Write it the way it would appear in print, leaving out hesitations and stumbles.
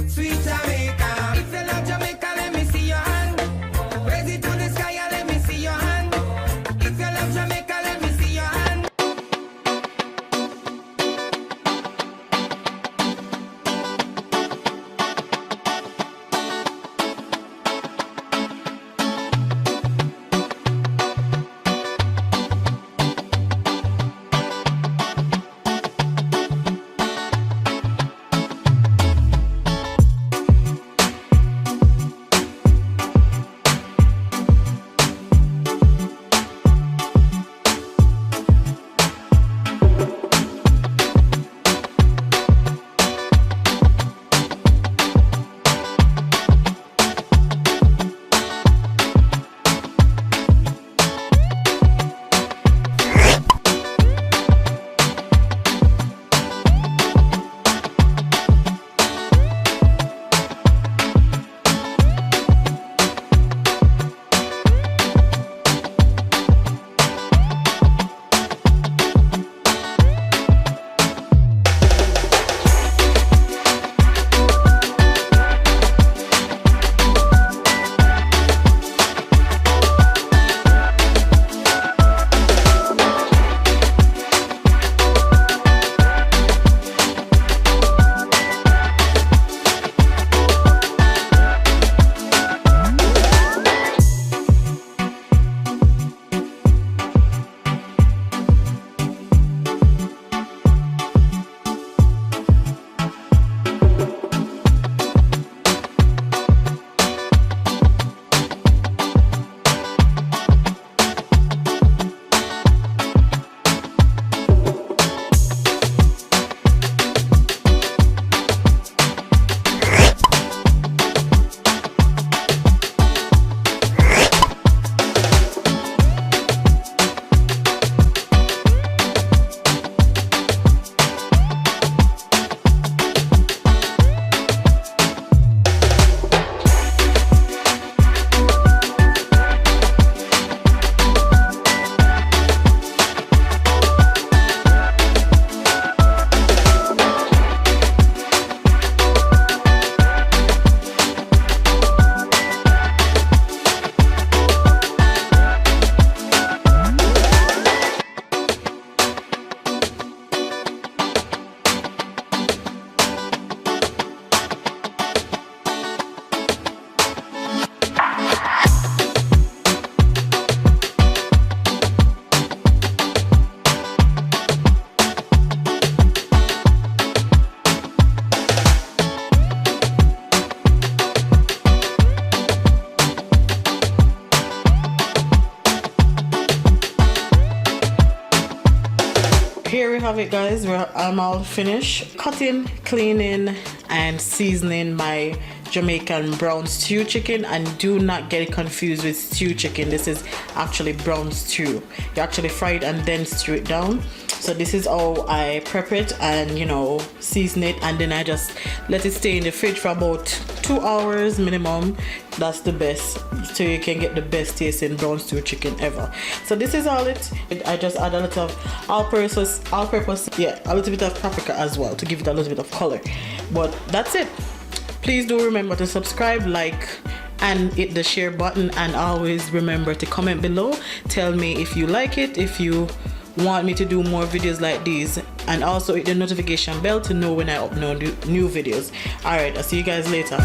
Sweet Jamaica. If you love Jamaica, let me see your hand. Raise it to the sky and let me see your hand. If you love Jamaica, let me see your hand. Here we have it, guys. I'm all finished cutting, cleaning and seasoning my Jamaican brown stew chicken. And do not get it confused with stew chicken. This is actually brown stew. You actually fry it and then stew it down. So this is how I prep it and, you know, season it, and then I just let it stay in the fridge for about 2 hours minimum. That's the best, so you can get the best tasting brown stew chicken ever. So this is all it. I just add a little of all-purpose, yeah, a little bit of paprika as well to give it a little bit of color. But that's it. Please do remember to subscribe, like, and hit the share button, and always remember to comment below. Tell me if you like it, if you want me to do more videos like these, and also hit the notification bell to know when I upload new videos. Alright, I'll see you guys later.